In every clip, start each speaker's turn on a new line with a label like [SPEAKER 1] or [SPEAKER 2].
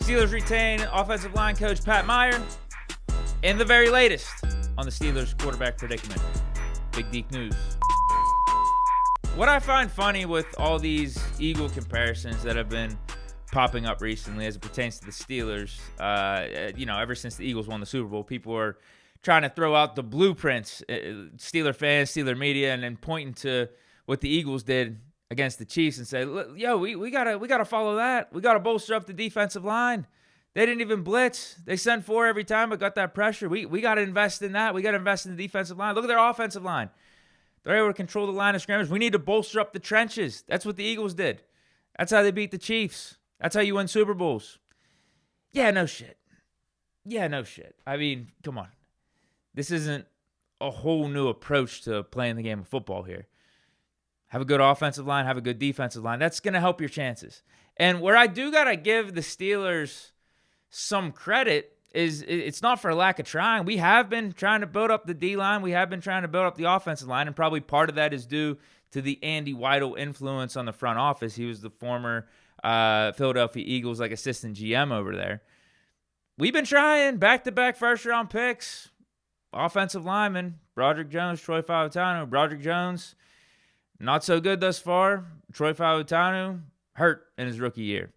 [SPEAKER 1] Steelers retain offensive line coach Pat Meyer. And the very latest on the Steelers quarterback predicament. Big Deke news. What I find funny with all these Eagle comparisons that have been popping up recently as it pertains to the Steelers, ever since the Eagles won the Super Bowl, people are trying to throw out the blueprints, Steeler fans, Steeler media, and then pointing to what the Eagles did against the Chiefs and say, we gotta follow that. We gotta bolster up the defensive line. They didn't even blitz. They sent 4 every time, but got that pressure. We got to invest in that. We got to invest in the defensive line. Look at their offensive line. They're able to control the line of scrimmage. We need to bolster up the trenches. That's what the Eagles did. That's how they beat the Chiefs. That's how you win Super Bowls. Yeah, no shit. I mean, come on. This isn't a whole new approach to playing the game of football here. Have a good offensive line. Have a good defensive line. That's going to help your chances. And where I do got to give the Steelers some credit is it's not for lack of trying. We have been trying to build up the D-line. We have been trying to build up the offensive line, and probably part of that is due to the Andy Weidel influence on the front office. He was the former Philadelphia Eagles assistant GM over there. We've been trying back-to-back first-round picks, offensive linemen, Broderick Jones, Troy Fautanu. Broderick Jones, not so good thus far. Troy Fautanu, hurt in his rookie year.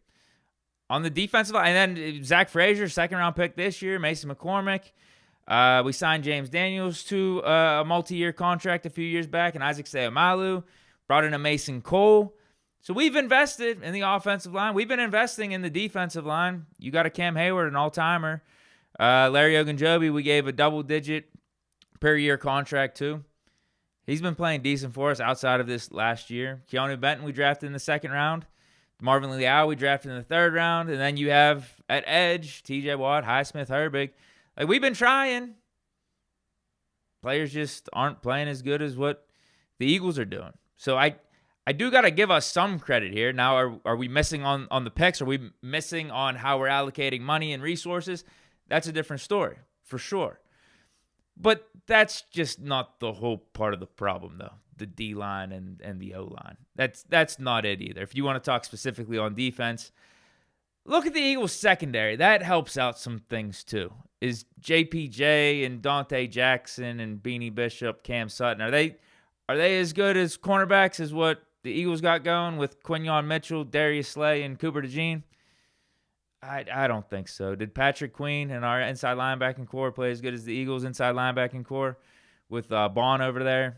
[SPEAKER 1] On the defensive line, and then Zach Frazier, second-round pick this year, Mason McCormick. We signed James Daniels to a multi-year contract a few years back, and Isaac Seumalo. Brought in a Mason Cole. So we've invested in the offensive line. We've been investing in the defensive line. You got a Cam Hayward, an all-timer. Larry Ogunjobi, we gave a double-digit per-year contract to. He's been playing decent for us outside of this last year. Keanu Benton, we drafted in the second round. Marvin Leal, we drafted in the third round. And then you have at edge, TJ Watt, Highsmith, Herbig. We've been trying. Players just aren't playing as good as what the Eagles are doing. So I do got to give us some credit here. Now, are we missing on the picks? Are we missing on how we're allocating money and resources? That's a different story, for sure. But that's just not the whole part of the problem, though. The D-line and the O-line. That's not it either. If you want to talk specifically on defense, look at the Eagles secondary. That helps out some things too. Is JPJ and Dante Jackson and Beanie Bishop, Cam Sutton, are they as good as cornerbacks as what the Eagles got going with Quinyon Mitchell, Darius Slay, and Cooper DeJean? I don't think so. Did Patrick Queen and our inside linebacking core play as good as the Eagles' inside linebacking core with Bond over there?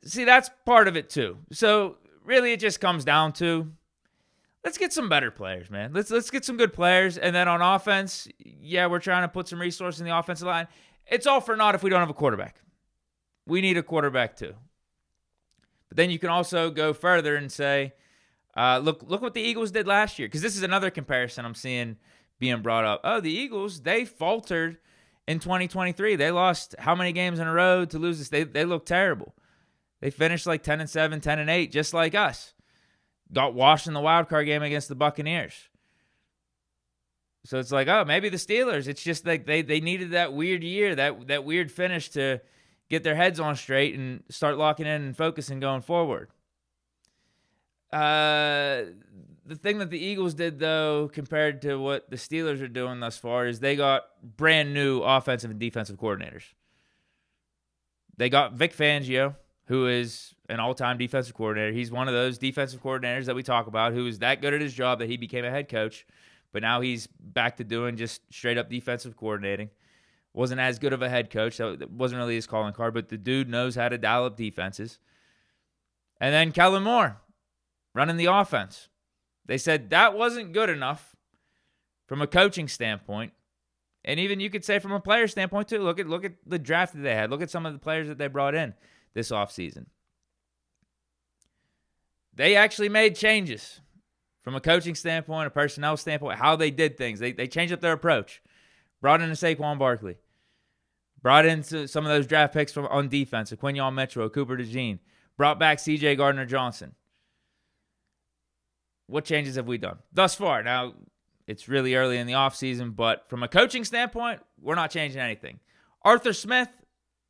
[SPEAKER 1] See, that's part of it too. So really it just comes down to let's get some better players, man. Let's get some good players. And then on offense, yeah, we're trying to put some resources in the offensive line. It's all for naught if we don't have a quarterback. We need a quarterback too. But then you can also go further and say, look what the Eagles did last year. Because this is another comparison I'm seeing being brought up. Oh, the Eagles, they faltered in 2023. They lost how many games in a row to lose this? They look terrible. They finished 10-7, 10-8, just like us. Got washed in the wild card game against the Buccaneers. So it's maybe the Steelers. It's just they needed that weird year, that weird finish to get their heads on straight and start locking in and focusing going forward. The thing that the Eagles did, though, compared to what the Steelers are doing thus far, is they got brand new offensive and defensive coordinators. They got Vic Fangio, who is an all-time defensive coordinator. He's one of those defensive coordinators that we talk about who is that good at his job that he became a head coach, but now he's back to doing just straight-up defensive coordinating. Wasn't as good of a head coach. That wasn't really his calling card, but the dude knows how to dial up defenses. And then Kellen Moore running the offense. They said that wasn't good enough from a coaching standpoint. And even you could say from a player standpoint too. Look at the draft that they had. Look at some of the players that they brought in this offseason. They actually made changes from a coaching standpoint, a personnel standpoint, how they did things. They changed up their approach. Brought in a Saquon Barkley. Brought in some of those draft picks on defense, a Quinyon Mitchell, Cooper DeJean. Brought back C.J. Gardner-Johnson. What changes have we done thus far? Now, it's really early in the offseason, but from a coaching standpoint, we're not changing anything. Arthur Smith,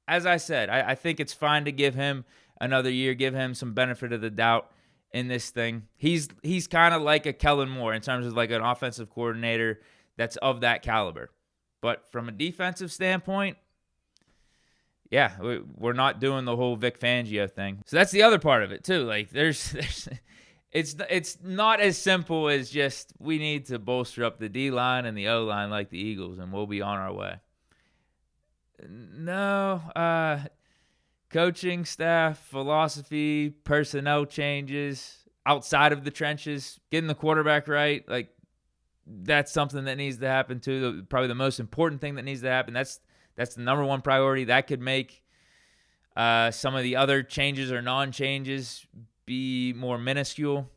[SPEAKER 1] as I said, I think it's fine to give him another year, give him some benefit of the doubt in this thing. He's kind of like a Kellen Moore in terms of like an offensive coordinator that's of that caliber. But from a defensive standpoint, yeah, we're not doing the whole Vic Fangio thing. So that's the other part of it too. Like there's it's not as simple as just we need to bolster up the D-line and the O-line like the Eagles and we'll be on our way. No, coaching staff, philosophy, personnel changes outside of the trenches, getting the quarterback right, like that's something that needs to happen too. Probably the most important thing that needs to happen. That's the number one priority. That could make some of the other changes or non-changes be more minuscule.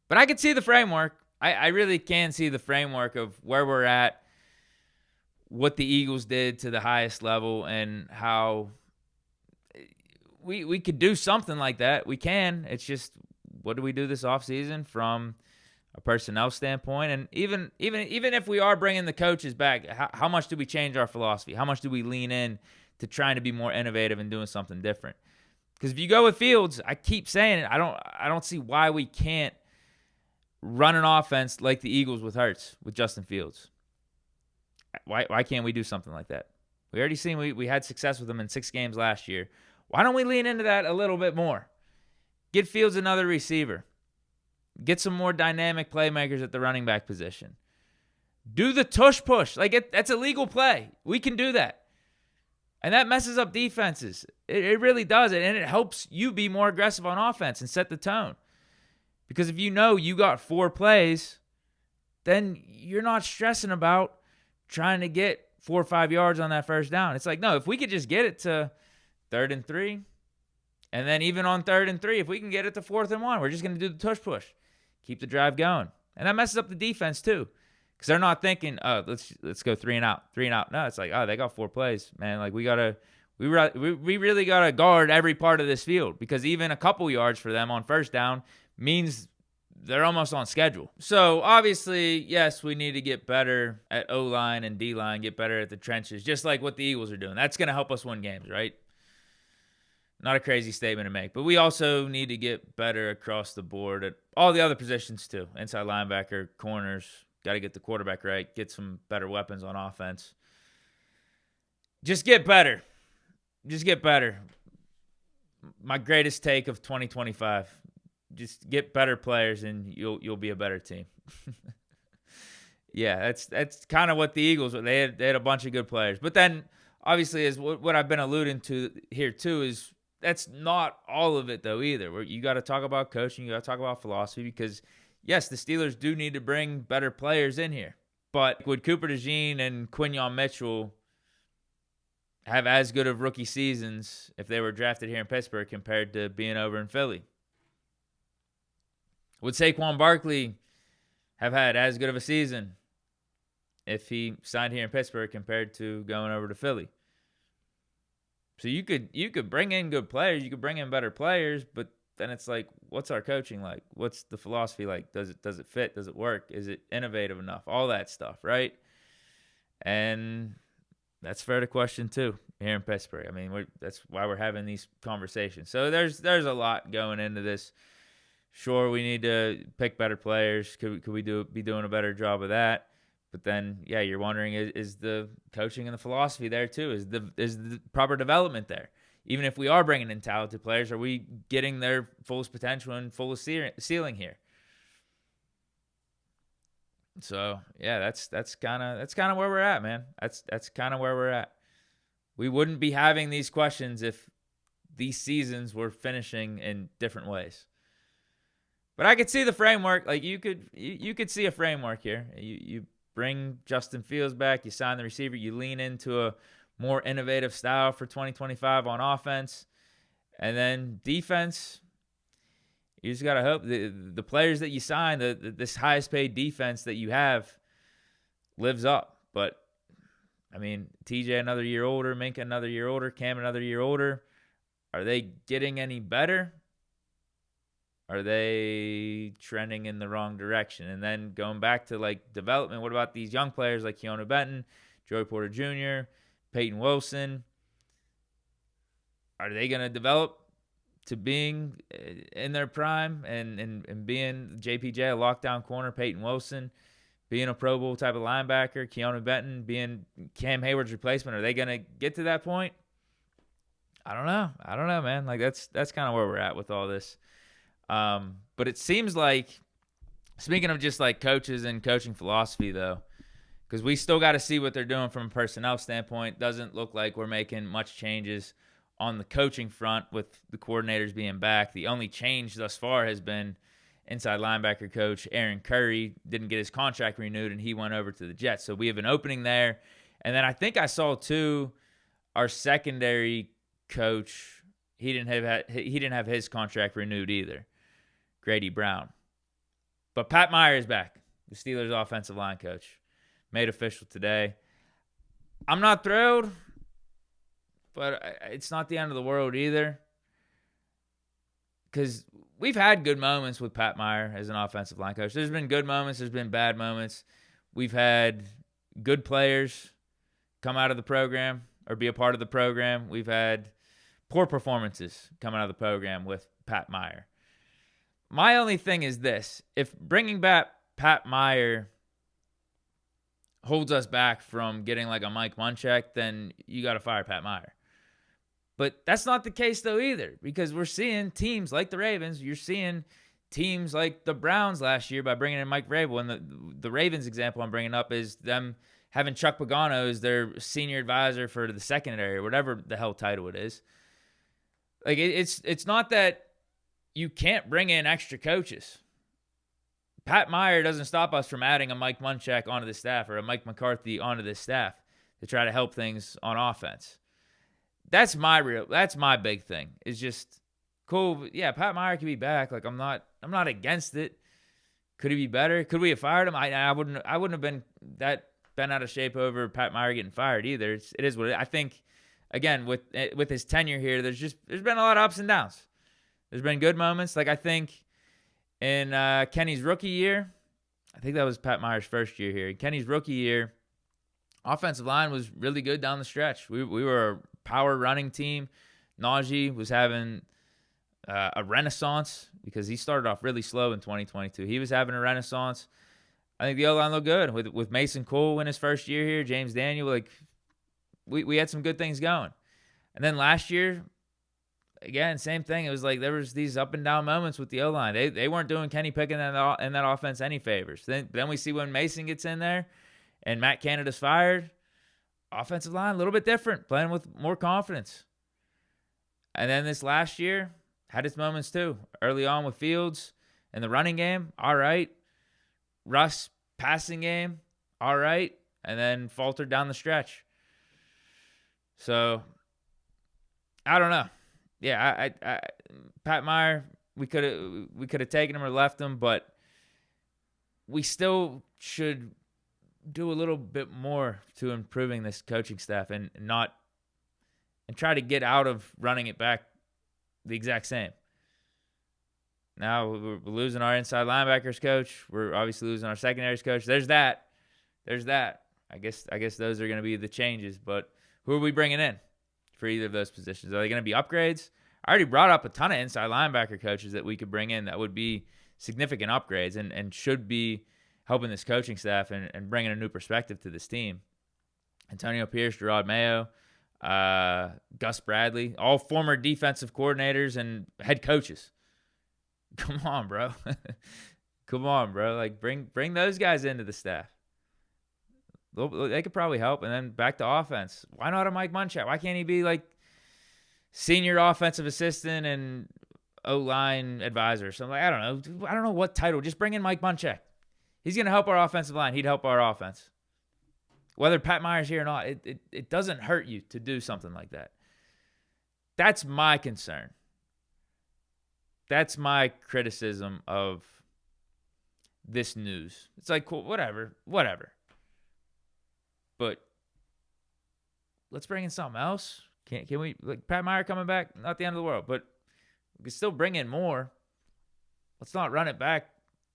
[SPEAKER 1] But I could see the framework. I really can see the framework of where we're at, what the Eagles did to the highest level, and how we could do something like that. We can. It's just, what do we do this offseason from a personnel standpoint? And even if we are bringing the coaches back, how much do we change our philosophy? How much do we lean in to trying to be more innovative and doing something different? Because if you go with Fields, I keep saying it, I don't see why we can't run an offense like the Eagles with Hurts, with Justin Fields. Why can't we do something like that? We already seen we had success with them in 6 games last year. Why don't we lean into that a little bit more? Get Fields another receiver. Get some more dynamic playmakers at the running back position. Do the tush push. Like that's a legal play. We can do that. And that messes up defenses. It really does. And it helps you be more aggressive on offense and set the tone. Because if you know you got 4 plays, then you're not stressing about trying to get 4 or 5 yards on that first down. It's like, no, if we could just get it to 3rd and 3, and then even on 3rd and 3, if we can get it to 4th and 1, we're just going to do the tush push. Keep the drive going. And that messes up the defense too. Because they're not thinking, oh, let's go 3 and out. 3 and out. No, it's like, oh, they got 4 plays, man. Like we really gotta guard every part of this field, because even a couple yards for them on first down means they're almost on schedule. So obviously, yes, we need to get better at O-line and D-line, get better at the trenches, just like what the Eagles are doing. That's going to help us win games, right? Not a crazy statement to make. But we also need to get better across the board at all the other positions too. Inside linebacker, corners, got to get the quarterback right, get some better weapons on offense. Just get better. Just get better. My greatest take of 2025. Just get better players and you'll be a better team. Yeah, that's kind of what the Eagles were. They had a bunch of good players. But then obviously, is what I've been alluding to here too, is that's not all of it though either. You got to talk about coaching, you got to talk about philosophy, because yes, the Steelers do need to bring better players in here. But would Cooper DeJean and Quinyon Mitchell have as good of rookie seasons if they were drafted here in Pittsburgh compared to being over in Philly? Would Saquon Barkley have had as good of a season if he signed here in Pittsburgh compared to going over to Philly? So you could bring in good players, you could bring in better players, but then it's like, what's our coaching like? What's the philosophy like? Does it fit? Does it work? Is it innovative enough? All that stuff, right? And that's fair to question too here in Pittsburgh. I mean, that's why we're having these conversations. So there's a lot going into this. Sure, we need to pick better players. Could we be doing a better job of that? But then, yeah, you're wondering, is the coaching and the philosophy there too? Is the proper development there? Even if we are bringing in talented players, are we getting their fullest potential and fullest ceiling here? So yeah, that's kind of where we're at, man. That's kind of where we're at. We wouldn't be having these questions if these seasons were finishing in different ways. But I could see the framework. Like you could see a framework here. You bring Justin Fields back. You sign the receiver. You lean into a more innovative style for 2025 on offense, and then defense. You just gotta hope the players that you sign, this highest paid defense that you have, lives up. But I mean, TJ another year older, Minka another year older, Cam another year older. Are they getting any better? Are they trending in the wrong direction? And then going back to like development, what about these young players like Keanu Benton, Joey Porter Jr., Peyton Wilson? Are they going to develop to being in their prime and being JPJ, a lockdown corner, Peyton Wilson, being a Pro Bowl type of linebacker, Keanu Benton being Cam Hayward's replacement. Are they going to get to that point? I don't know, man. Like that's kind of where we're at with all this. But it seems like, speaking of just like coaches and coaching philosophy, though, because we still got to see what they're doing from a personnel standpoint. Doesn't look like we're making much changes on the coaching front with the coordinators being back. The only change thus far has been inside linebacker coach Aaron Curry didn't get his contract renewed, and he went over to the Jets. So we have an opening there. And then I think I saw, too, our secondary coach, he didn't have his contract renewed either, Grady Brown. But Pat Meyer is back, the Steelers' offensive line coach. Made official today. I'm not thrilled, but it's not the end of the world either. Because we've had good moments with Pat Meyer as an offensive line coach. There's been good moments. There's been bad moments. We've had good players come out of the program or be a part of the program. We've had poor performances coming out of the program with Pat Meyer. My only thing is this. If bringing back Pat Meyer holds us back from getting like a Mike Munchak, then you got to fire Pat Meyer. But that's not the case, though, either, because we're seeing teams like the Ravens. You're seeing teams like the Browns last year by bringing in Mike Vrabel. And the Ravens example I'm bringing up is them having Chuck Pagano as their senior advisor for the secondary or whatever the hell title it is. Like, it's not that you can't bring in extra coaches. Pat Meyer doesn't stop us from adding a Mike Munchak onto the staff or a Mike McCarthy onto the staff to try to help things on offense. That's my big thing. Is just cool. Yeah, Pat Meyer could be back. Like I'm not against it. Could he be better? Could we have fired him? I wouldn't have been out of shape over Pat Meyer getting fired either. It is what it is. I think again with his tenure here, there's been a lot of ups and downs. There's been good moments. Like I think in Kenny's rookie year, I think that was Pat Meyer's first year here. In Kenny's rookie year, offensive line was really good down the stretch. We were a power running team. Najee was having a renaissance because he started off really slow in 2022. He was having a renaissance. I think the O-line looked good with Mason Cole in his first year here, James Daniel. Like we had some good things going. And then last year, again, same thing. It was like there was these up and down moments with the O-line. They weren't doing Kenny Pickett and that offense any favors. Then we see when Mason gets in there and Matt Canada's fired, offensive line a little bit different, playing with more confidence. And then this last year had its moments too. Early on with Fields and the running game, all right. Russ passing game, all right. And then faltered down the stretch. So I don't know. Yeah, I Pat Meyer, we could have taken him or left him, but we still should do a little bit more to improving this coaching staff and try to get out of running it back the exact same. Now we're losing our inside linebackers coach. We're obviously losing our secondaries coach. There's that. I guess those are going to be the changes. But who are we bringing in for either of those positions? Are they going to be upgrades? I already brought up a ton of inside linebacker coaches that we could bring in that would be significant upgrades and should be helping this coaching staff and bringing a new perspective to this team. Antonio Pierce, Gerard Mayo, Gus Bradley, all former defensive coordinators and head coaches. Come on, bro. Come on, bro. Like bring those guys into the staff. They could probably help. And then back to offense. Why not a Mike Munchak? Why can't he be like senior offensive assistant and O-line advisor or something? I don't know what title. Just bring in Mike Munchak. He's going to help our offensive line. He'd help our offense. Whether Pat Meyer's here or not, it doesn't hurt you to do something like that. That's my concern. That's my criticism of this news. It's like, cool, whatever. But let's bring in something else. Can we, like Pat Meyer coming back, not the end of the world, but we can still bring in more. Let's not run it back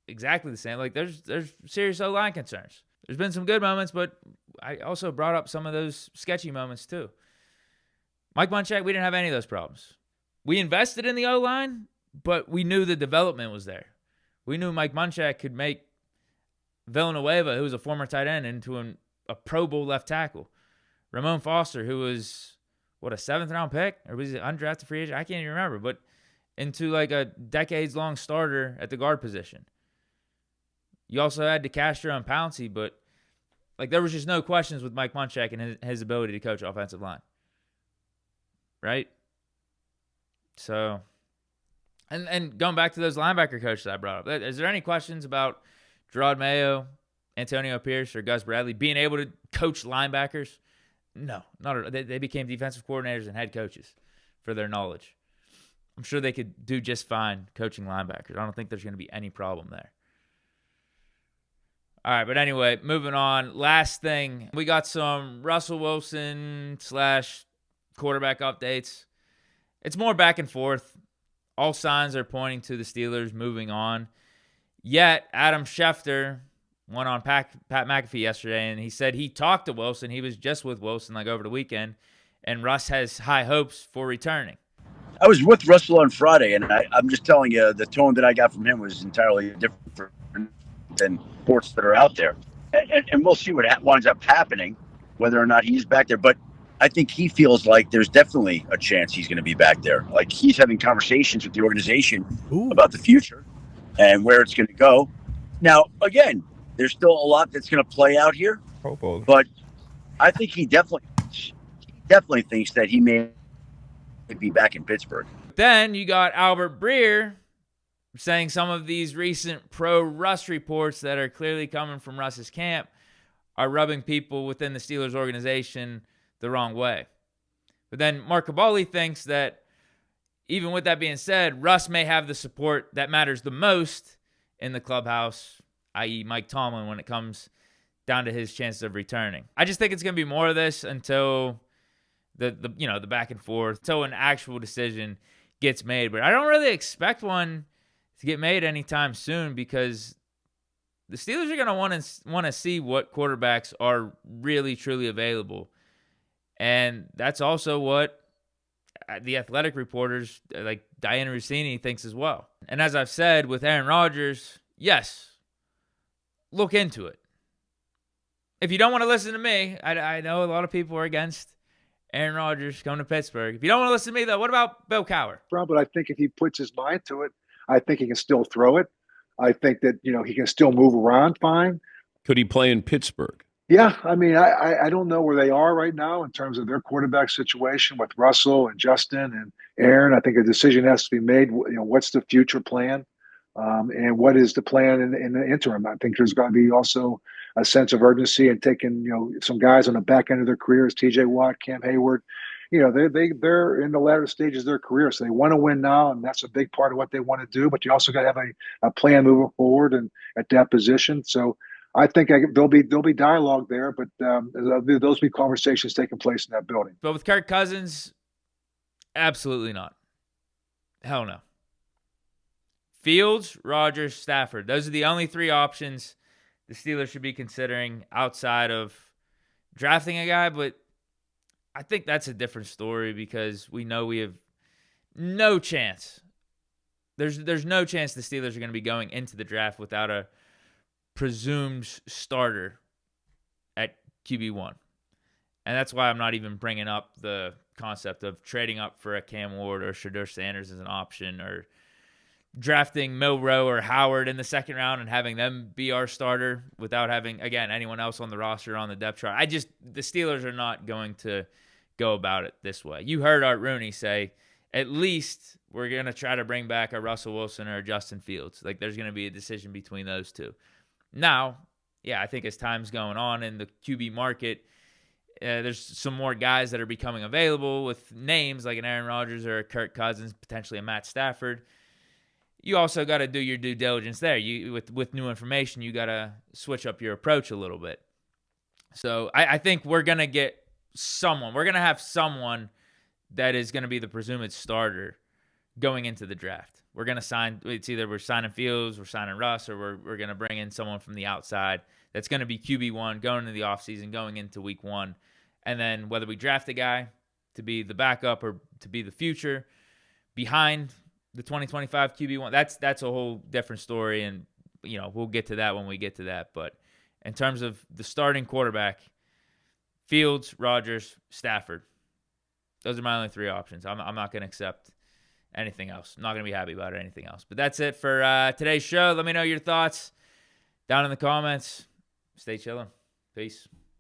[SPEAKER 1] exactly the same. Like there's serious O-line concerns. There's been some good moments, but I also brought up some of those sketchy moments too. Mike Munchak, we didn't have any of those problems. we invested in the O-line, but we knew the development was there. We knew Mike Munchak could make Villanueva, who was a former tight end, into a Pro Bowl left tackle. Ramon Foster, who was, a seventh-round pick? Or was he an undrafted free agent? I can't even remember. But into like a decades-long starter at the guard position. You also had DeCastro and Pouncey, but like there was just no questions with Mike Munchak and his ability to coach offensive line. Right? So, and going back to those linebacker coaches I brought up, is there any questions about Gerard Mayo, Antonio Pierce, or Gus Bradley being able to coach linebackers? No, not at all. They became defensive coordinators and head coaches for their knowledge. I'm sure they could do just fine coaching linebackers. I don't think there's going to be any problem there. All right, but anyway, moving on. Last thing, we got some Russell Wilson / quarterback updates. It's more back and forth. All signs are pointing to the Steelers moving on. Yet, Adam Schefter went on Pat McAfee yesterday, and he said he talked to Wilson. He was just with Wilson like over the weekend, and Russ has high hopes for returning.
[SPEAKER 2] I was with Russell on Friday, and I'm just telling you, the tone that I got from him was entirely different than reports that are out there. And we'll see what winds up happening, whether or not he's back there. But I think he feels like there's definitely a chance he's going to be back there. Like he's having conversations with the organization about the future and where it's going to go. Now, again, there's still a lot that's going to play out here. But I think he definitely thinks that he may be back in Pittsburgh.
[SPEAKER 1] Then you got Albert Breer saying some of these recent pro-Russ reports that are clearly coming from Russ's camp are rubbing people within the Steelers organization the wrong way. But then Mark Cabali thinks that even with that being said, Russ may have the support that matters the most in the clubhouse, i.e. Mike Tomlin, when it comes down to his chances of returning. I just think it's going to be more of this until the back and forth, until an actual decision gets made. But I don't really expect one to get made anytime soon because the Steelers are going to want to see what quarterbacks are really, truly available. And that's also what the athletic reporters like Diana Rossini thinks as well. And as I've said with Aaron Rodgers, yes, look into it. If you don't want to listen to me, I know a lot of people are against Aaron Rodgers coming to Pittsburgh. If you don't want to listen to me, though, what about Bill Cowher?
[SPEAKER 3] But I think if he puts his mind to it, I think he can still throw it. I think that, he can still move around fine.
[SPEAKER 4] Could he play in Pittsburgh?
[SPEAKER 3] Yeah, I mean, I don't know where they are right now in terms of their quarterback situation with Russell and Justin and Aaron. I think a decision has to be made. What's the future plan, and what is the plan in the interim? I think there's going to be also a sense of urgency and taking some guys on the back end of their careers, T.J. Watt, Cam Hayward. They're in the latter stages of their career, so they want to win now, and that's a big part of what they want to do. But you also got to have a plan moving forward and at that position. So I think there'll be dialogue there, but those be conversations taking place in that building.
[SPEAKER 1] But with Kirk Cousins, absolutely not. Hell no. Fields, Rodgers, Stafford. Those are the only three options the Steelers should be considering outside of drafting a guy. But I think that's a different story because we know we have no chance. There's no chance the Steelers are going to be going into the draft without a presumed starter at QB1. And that's why I'm not even bringing up the concept of trading up for a Cam Ward or Shedeur Sanders as an option or drafting Milroe or Howard in the second round and having them be our starter without having, again, anyone else on the roster on the depth chart. The Steelers are not going to go about it this way. You heard Art Rooney say, at least we're going to try to bring back a Russell Wilson or a Justin Fields. Like there's going to be a decision between those two. Now, yeah, I think as time's going on in the QB market, there's some more guys that are becoming available with names like an Aaron Rodgers or a Kirk Cousins, potentially a Matt Stafford. You also got to do your due diligence there. With new information, you got to switch up your approach a little bit. So I think we're going to get someone. We're going to have someone that is going to be the presumed starter going into the draft. We're going to sign, it's either we're signing Fields, we're signing Russ, or we're going to bring in someone from the outside that's going to be QB1 going into the offseason, going into week one. And then whether we draft a guy to be the backup or to be the future, behind the 2025 QB1. That's a whole different story, and we'll get to that when we get to that. But in terms of the starting quarterback, Fields, Rodgers, Stafford. Those are my only three options. I'm not going to accept anything else. I'm not going to be happy about anything else. But that's it for today's show. Let me know your thoughts down in the comments. Stay chilling. Peace.